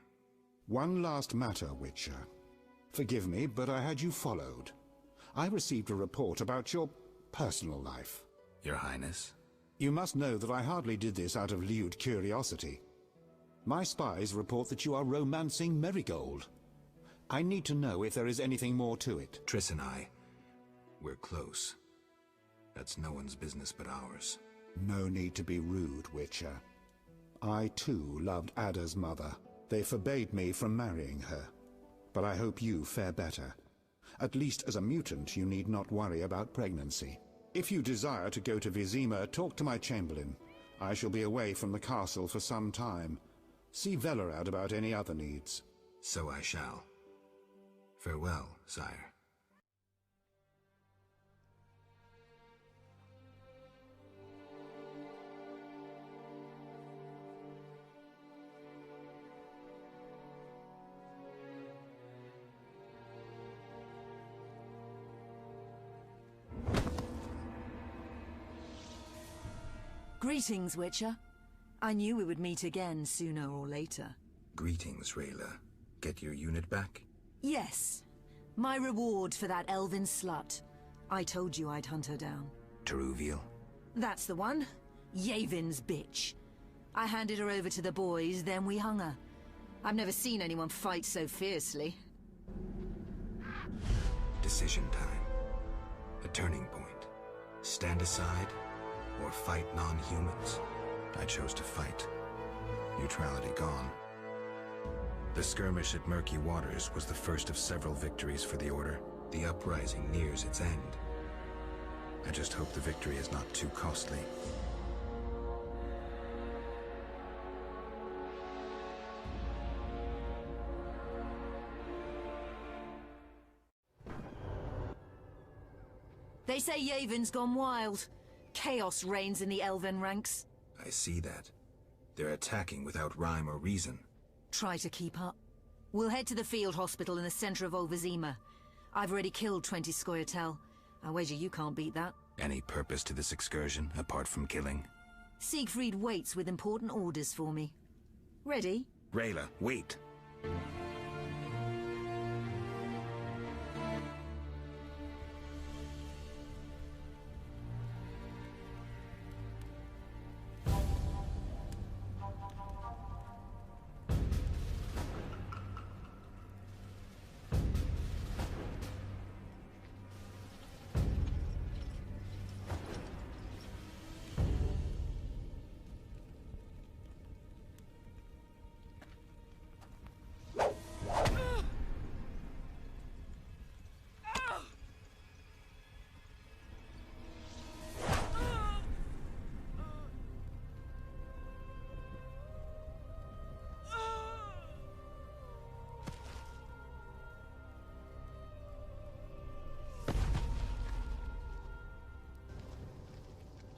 One last matter, Witcher. Forgive me, but I had you followed. I received a report about your personal life.
Your Highness?
You must know that I hardly did this out of lewd curiosity. My spies report that you are romancing Merigold. I need to know if there is anything more to it.
Triss and I, we're close. That's no one's business but ours.
No need to be rude, Witcher. I too loved Ada's mother. They forbade me from marrying her. But I hope you fare better. At least as a mutant, you need not worry about pregnancy. If you desire to go to Vizima, talk to my chamberlain. I shall be away from the castle for some time. See Velerad about any other needs.
So I shall. Farewell, sire.
Greetings, Witcher. I knew we would meet again sooner or later.
Greetings, Rayla. Get your unit back?
Yes. My reward for that elven slut. I told you I'd hunt her down.
Teruviel?
That's the one. Yavin''s bitch. I handed her over to the boys, then we hung her. I've never seen anyone fight so fiercely.
Decision time. A turning point. Stand aside or fight non-humans. I chose to fight. Neutrality gone. The skirmish at Murky Waters was the first of several victories for the Order. The uprising nears its end. I just hope the victory is not too costly.
They say Yevon's gone wild. Chaos reigns in the Elven ranks.
I see that. They're attacking without rhyme or reason.
Try to keep up. We'll head to the field hospital in the center of Olvazima. I've already killed 20 Scoia'tael. I wager you can't beat that.
Any purpose to this excursion, apart from killing?
Siegfried waits with important orders for me. Ready?
Rayla, wait!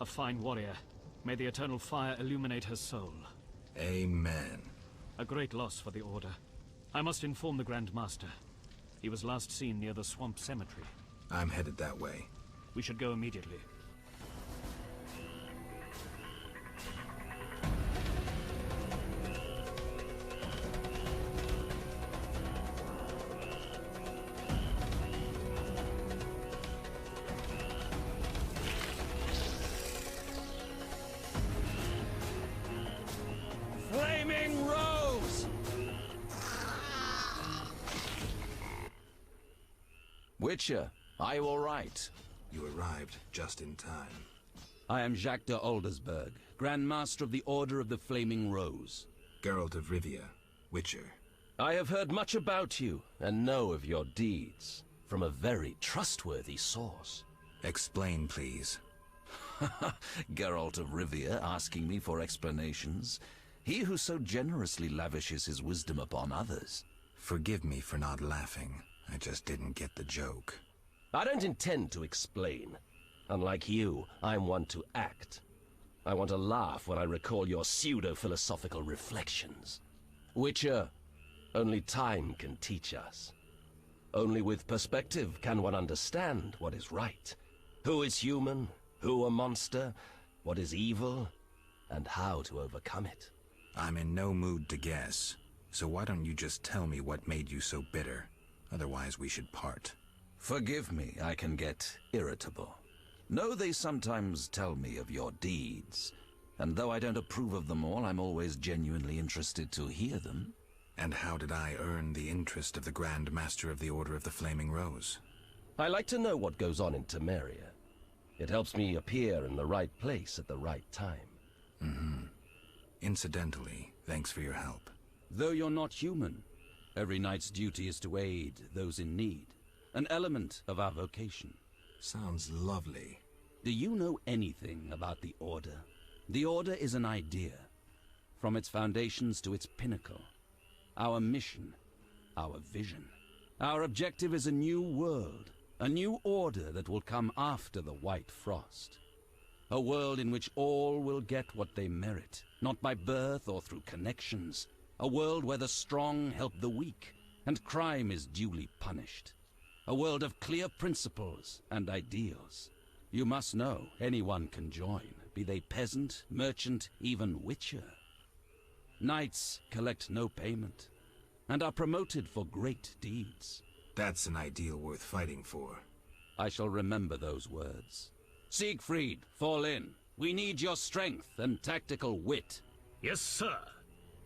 A fine warrior. May the eternal fire illuminate her soul.
Amen.
A great loss for the Order. I must inform the Grand Master. He was last seen near the Swamp Cemetery.
I'm headed that way.
We should go immediately.
Flaming Rose!
Witcher, are you all right?
You arrived just in time.
I am Jacques de Aldersberg, Grand Master of the Order of the Flaming Rose.
Geralt of Rivia, Witcher.
I have heard much about you, and know of your deeds, from a very trustworthy source.
Explain, please.
Geralt of Rivia asking me for explanations. He who so generously lavishes his wisdom upon others.
Forgive me for not laughing. I just didn't get the joke.
I don't intend to explain. Unlike you, I'm one to act. I want to laugh when I recall your pseudo-philosophical reflections. Witcher, only time can teach us. Only with perspective can one understand what is right. Who is human, who a monster, what is evil, and how to overcome it.
I'm in no mood to guess, so why don't you just tell me what made you so bitter? Otherwise we should part.
Forgive me, I can get irritable. Know they sometimes tell me of your deeds, and though I don't approve of them all, I'm always genuinely interested to hear them.
And how did I earn the interest of the Grand Master of the Order of the Flaming Rose?
I like to know what goes on in Temeria. It helps me appear in the right place at the right time.
Mm-hmm. Incidentally, thanks for your help.
Though you're not human, every knight's duty is to aid those in need. An element of our vocation.
Sounds lovely.
Do you know anything about the Order? The Order is an idea. From its foundations to its pinnacle. Our mission. Our vision. Our objective is a new world. A new order that will come after the White Frost. A world in which all will get what they merit, not by birth or through connections. A world where the strong help the weak, and crime is duly punished. A world of clear principles and ideals. You must know anyone can join, be they peasant, merchant, even witcher. Knights collect no payment, and are promoted for great deeds.
That's an ideal worth fighting for.
I shall remember those words. Siegfried, fall in. We need your strength and tactical wit.
Yes, sir.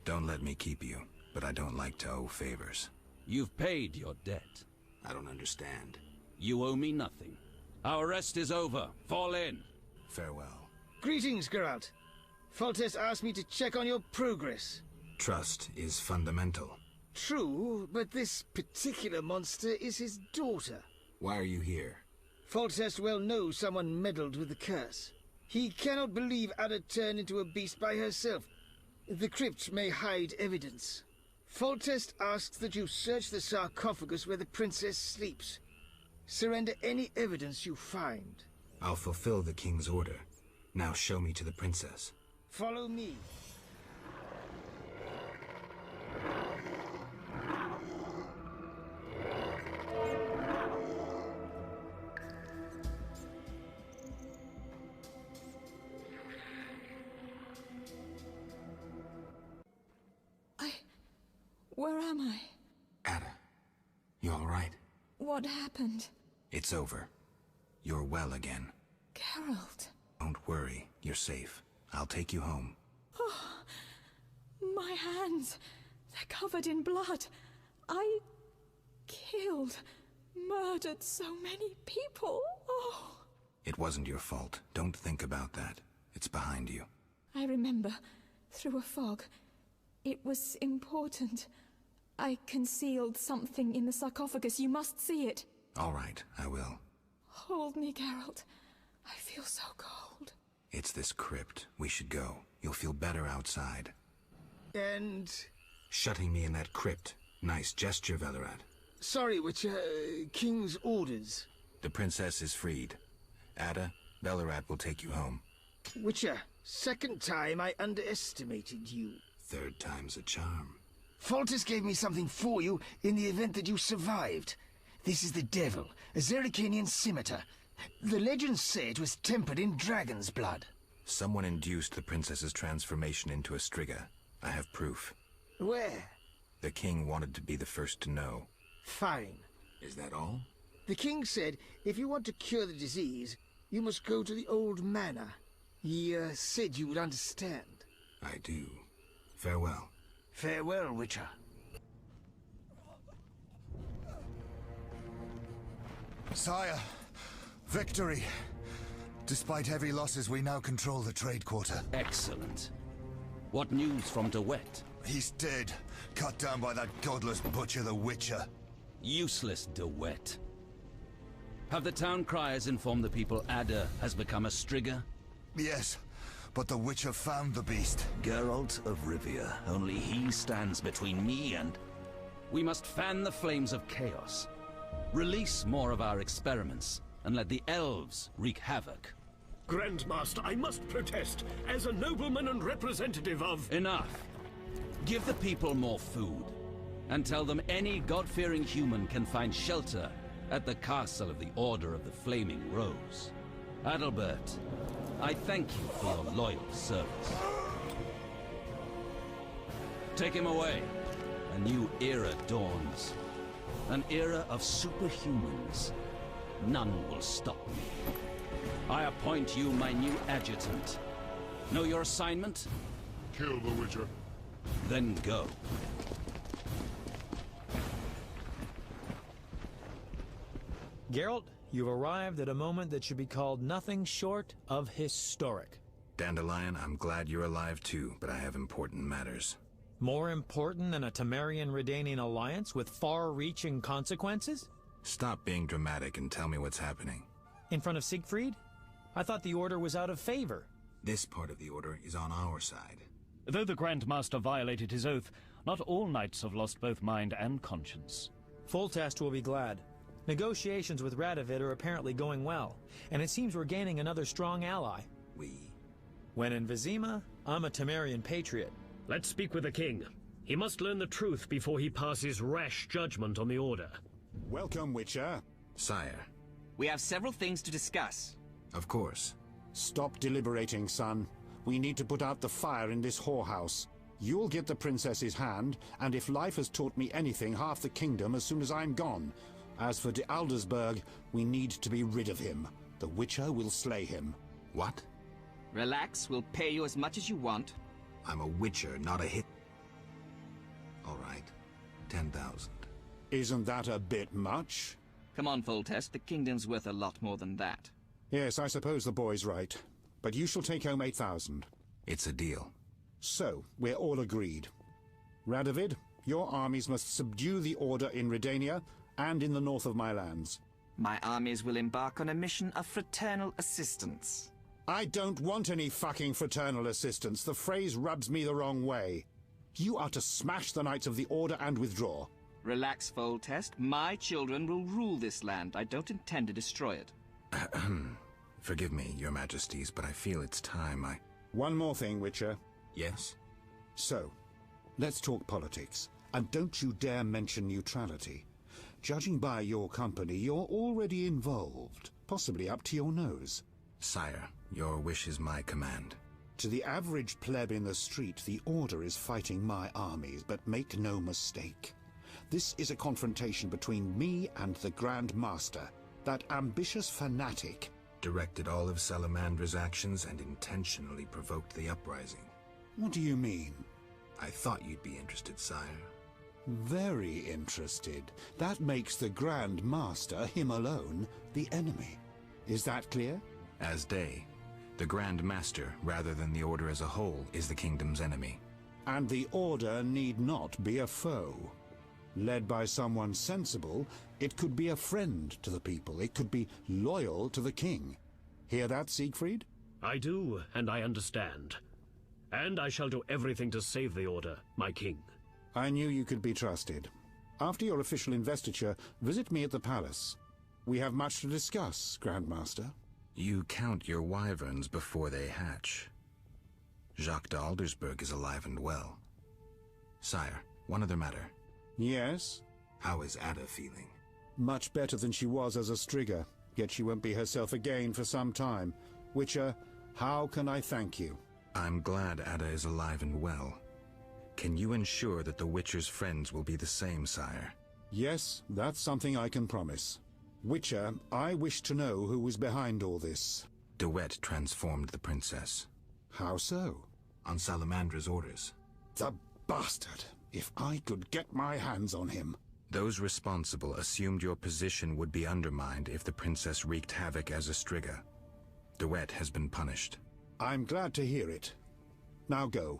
Don't let me keep you, but I don't like to owe favors.
You've paid your debt.
I don't understand.
You owe me nothing. Our rest is over. Fall in.
Farewell.
Greetings, Geralt. Foltest asked me to check on your progress.
Trust is fundamental.
True, but this particular monster is his daughter.
Why are you here?
Foltest well knows someone meddled with the curse. He cannot believe Ada turned into a beast by herself. The crypt may hide evidence. Foltest asks that you search the sarcophagus where the princess sleeps. Surrender any evidence you find.
I'll fulfill the king's order. Now show me to the princess.
Follow me.
Where am I?
Ada, you all right?
What happened?
It's over. You're well again.
Geralt.
Don't worry, you're safe. I'll take you home.
Oh, my hands. They're covered in blood. I killed, murdered so many people. Oh.
It wasn't your fault. Don't think about that. It's behind you.
I remember, through a fog. It was important. I concealed something in the sarcophagus. You must see it.
All right, I will.
Hold me, Geralt. I feel so cold.
It's this crypt. We should go. You'll feel better outside.
And...
Shutting me in that crypt. Nice gesture, Velerat.
Sorry, Witcher. King's orders.
The princess is freed. Ada, Velerat will take you home.
Witcher, second time I underestimated you.
Third time's a charm.
Foltest gave me something for you in the event that you survived. This is the Devil, a Zerrikanian scimitar. The legends say it was tempered in dragon's blood.
Someone induced the princess's transformation into a Striga. I have proof.
Where?
The king wanted to be the first to know.
Fine.
Is that all?
The king said if you want to cure the disease, you must go to the old manor. He said you would understand.
I do. Farewell.
Farewell, Witcher.
Sire, victory. Despite heavy losses, we now control the trade quarter.
Excellent. What news from De Wet?
He's dead. Cut down by that godless butcher, the Witcher.
Useless, De Wet. Have the town criers informed the people Ada has become a Striga?
Yes, but the Witcher found the beast.
Geralt of Rivia. Only he stands between me and... We must fan the flames of chaos. Release more of our experiments, and let the elves wreak havoc.
Grandmaster, I must protest, as a nobleman and representative of...
Enough. Give the people more food, and tell them any God-fearing human can find shelter at the castle of the Order of the Flaming Rose. Adalbert, I thank you for your loyal service. Take him away. A new era dawns. An era of superhumans. None will stop me. I appoint you my new adjutant. Know your assignment?
Kill the Witcher.
Then go.
Geralt, you've arrived at a moment that should be called nothing short of historic.
Dandelion, I'm glad you're alive too, but I have important matters.
More important than a Temerian-Redanian alliance with far-reaching consequences?
Stop being dramatic and tell me what's happening.
In front of Siegfried? I thought the Order was out of favor.
This part of the Order is on our side.
Though the Grand Master violated his oath, not all knights have lost both mind and conscience.
Foltest will be glad. Negotiations with Radovid are apparently going well, and it seems we're gaining another strong ally. When in Vizima, I'm a Temerian patriot.
Let's speak with the king. He must learn the truth before he passes rash judgment on the Order.
Welcome, Witcher.
Sire.
We have several things to discuss.
Of course.
Stop deliberating, son. We need to put out the fire in this whorehouse. You'll get the princess's hand, and if life has taught me anything, half the kingdom as soon as I'm gone. As for de Aldersberg, we need to be rid of him. The Witcher will slay him.
What?
Relax, we'll pay you as much as you want.
I'm a Witcher, not a hit. All right. 10,000.
Isn't that a bit much?
Come on, Foltest. The kingdom's worth a lot more than that.
Yes, I suppose the boy's right. But you shall take home 8,000.
It's a deal.
So, we're all agreed. Radovid, your armies must subdue the Order in Redania and in the north of my lands.
My armies will embark on a mission of fraternal assistance.
I don't want any fucking fraternal assistance. The phrase rubs me the wrong way. You are to smash the Knights of the Order and withdraw.
Relax, Foltest. My children will rule this land. I don't intend to destroy it.
Forgive me, your majesties, but I feel it's time I...
One more thing, Witcher.
Yes?
So, let's talk politics. And don't you dare mention neutrality. Judging by your company, you're already involved, possibly up to your nose.
Sire, your wish is my command.
To the average pleb in the street, the Order is fighting my armies, but make no mistake. This is a confrontation between me and the Grand Master, that ambitious fanatic.
Directed all of Salamandra's actions and intentionally provoked the uprising.
What do you mean?
I thought you'd be interested, sire.
Very interested. That makes the Grand Master, him alone, the enemy. Is that clear?
As day. The Grand Master, rather than the Order as a whole, is the kingdom's enemy.
And the Order need not be a foe. Led by someone sensible, it could be a friend to the people. It could be loyal to the king. Hear that, Siegfried?
I do, and I understand. And I shall do everything to save the Order, my king.
I knew you could be trusted. After your official investiture, visit me at the palace. We have much to discuss, Grandmaster.
You count your wyverns before they hatch. Jacques d'Aldersberg is alive and well. Sire, one other matter.
Yes?
How is Ada feeling?
Much better than she was as a Striga, yet she won't be herself again for some time. Witcher, how can I thank you?
I'm glad Ada is alive and well. Can you ensure that the Witcher's friends will be the same, sire?
Yes, that's something I can promise. Witcher, I wish to know who was behind all this.
De Wet transformed the princess.
How so?
On Salamandra's orders.
The bastard! If I could get my hands on him.
Those responsible assumed your position would be undermined if the princess wreaked havoc as a Striga. De Wet has been punished.
I'm glad to hear it. Now go.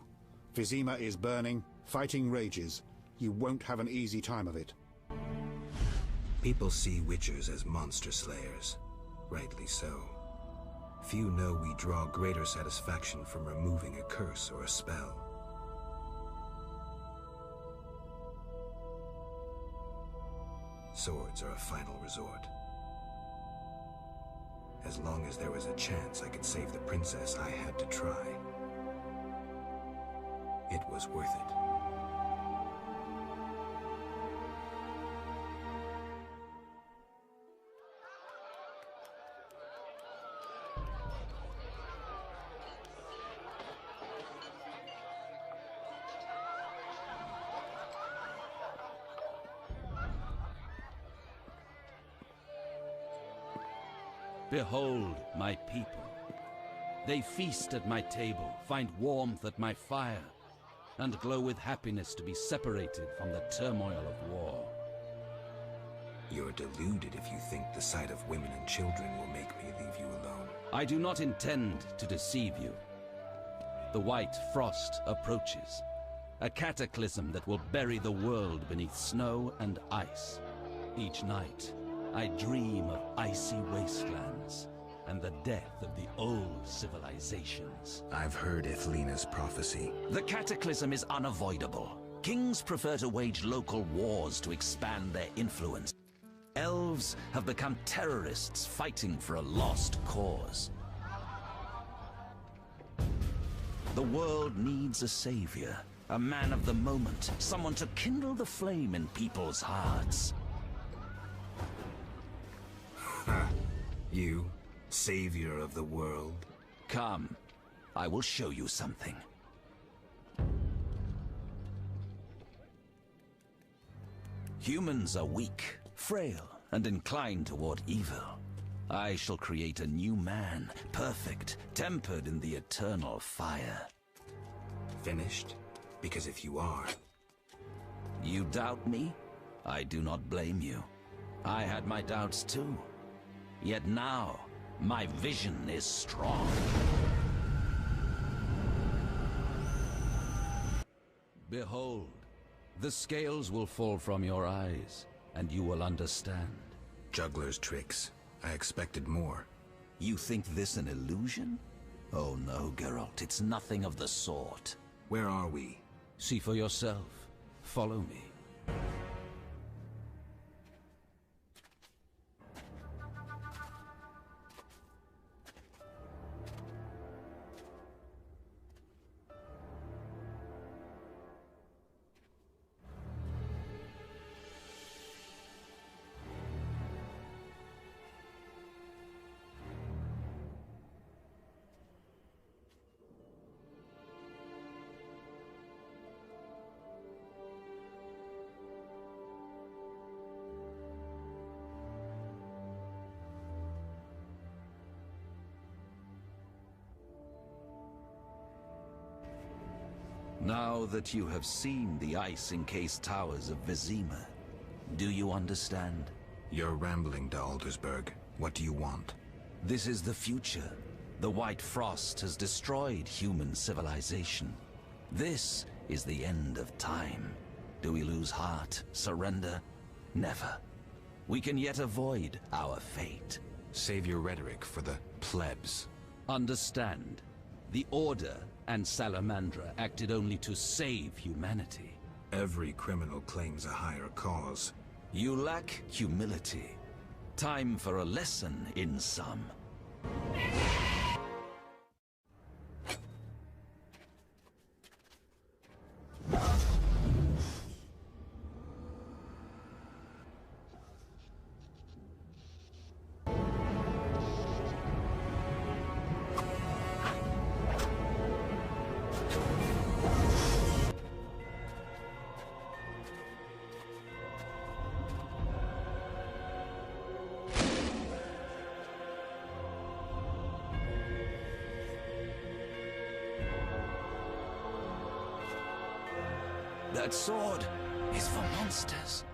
Vizima is burning, fighting rages. You won't have an easy time of it.
People see Witchers as monster slayers. Rightly so. Few know we draw greater satisfaction from removing a curse or a spell. Swords are a final resort. As long as there was a chance I could save the princess, I had to try. It was worth it.
Behold my people. They feast at my table, find warmth at my fire, and glow with happiness to be separated from the turmoil of war.
You're deluded if you think the sight of women and children will make me leave you alone.
I do not intend to deceive you. The white frost approaches, a cataclysm that will bury the world beneath snow and ice. Each night, I dream of icy wastelands and the death of the old civilizations.
I've heard Ithlina's prophecy.
The cataclysm is unavoidable. Kings prefer to wage local wars to expand their influence. Elves have become terrorists fighting for a lost cause. The world needs a savior, a man of the moment, someone to kindle the flame in people's hearts.
You, savior of the world?
Come, I will show you something. Humans are weak, frail, and inclined toward evil. I shall create a new man, perfect, tempered in the eternal fire.
Finished? Because if you are...
You doubt me? I do not blame you. I had my doubts too. Yet now, my vision is strong.
Behold, the scales will fall from your eyes, and you will understand.
Juggler's tricks. I expected more.
You think this an illusion? Oh no, Geralt, it's nothing of the sort.
Where are we?
See for yourself. Follow me.
Now that you have seen the ice-encased towers of Vizima, do you understand?
You're rambling to Aldersburg. What do you want?
This is the future. The White Frost has destroyed human civilization. This is the end of time. Do we lose heart, surrender? Never. We can yet avoid our fate.
Save your rhetoric for the plebs.
Understand. The Order and Salamandra acted only to save humanity.
Every criminal claims a higher cause.
You lack humility. Time for a lesson in some. That sword is for monsters.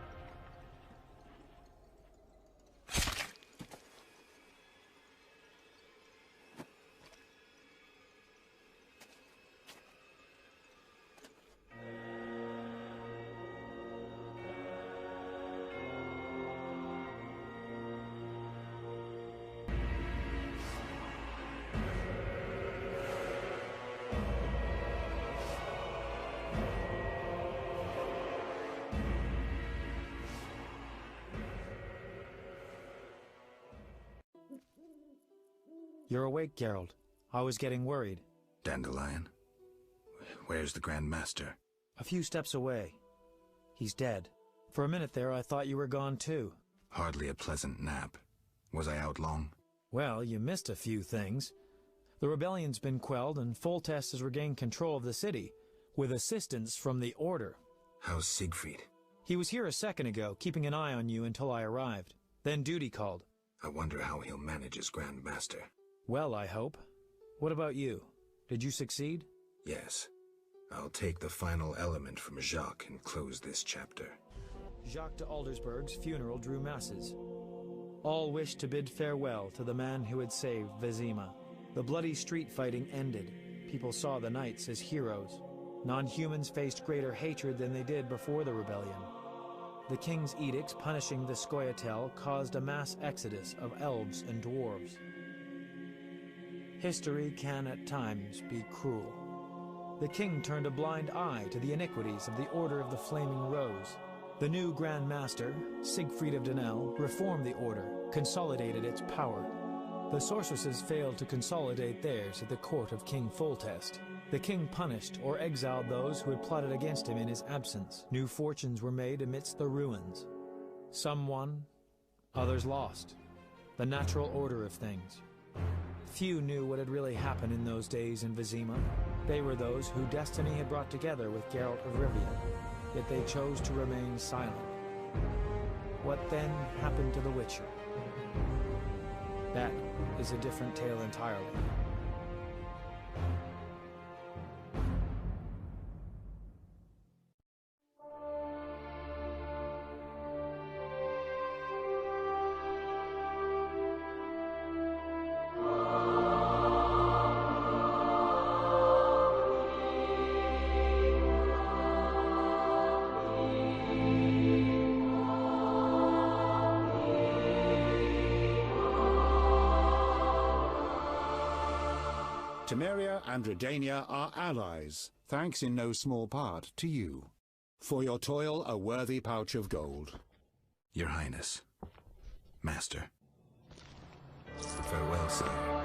You're awake, Geralt. I was getting worried.
Dandelion? Where's the Grand Master?
A few steps away. He's dead. For a minute there, I thought you were gone too.
Hardly a pleasant nap. Was I out long?
Well, you missed a few things. The rebellion's been quelled, and Foltest has regained control of the city, with assistance from the Order.
How's Siegfried?
He was here a second ago, keeping an eye on you until I arrived. Then duty called.
I wonder how he'll manage as Grand Master.
Well, I hope. What about you? Did you succeed?
Yes. I'll take the final element from Jacques and close this chapter.
Jacques de Aldersburg's funeral drew masses. All wished to bid farewell to the man who had saved Vizima. The bloody street fighting ended. People saw the knights as heroes. Non-humans faced greater hatred than they did before the rebellion. The king's edicts punishing the Scoia'tael caused a mass exodus of elves and dwarves. History can at times be cruel. The king turned a blind eye to the iniquities of the Order of the Flaming Rose. The new Grand Master, Siegfried of Dunel, reformed the Order, consolidated its power. The sorceresses failed to consolidate theirs at the court of King Foltest. The king punished or exiled those who had plotted against him in his absence. New fortunes were made amidst the ruins. Some won, others lost. The natural order of things. Few knew what had really happened in those days in Vizima. They were those who destiny had brought together with Geralt of Rivia, yet they chose to remain silent. What then happened to the Witcher? That is a different tale entirely.
Temeria and Redania are allies, thanks in no small part to you. For your toil, a worthy pouch of gold.
Your Highness. Master. Farewell, sire.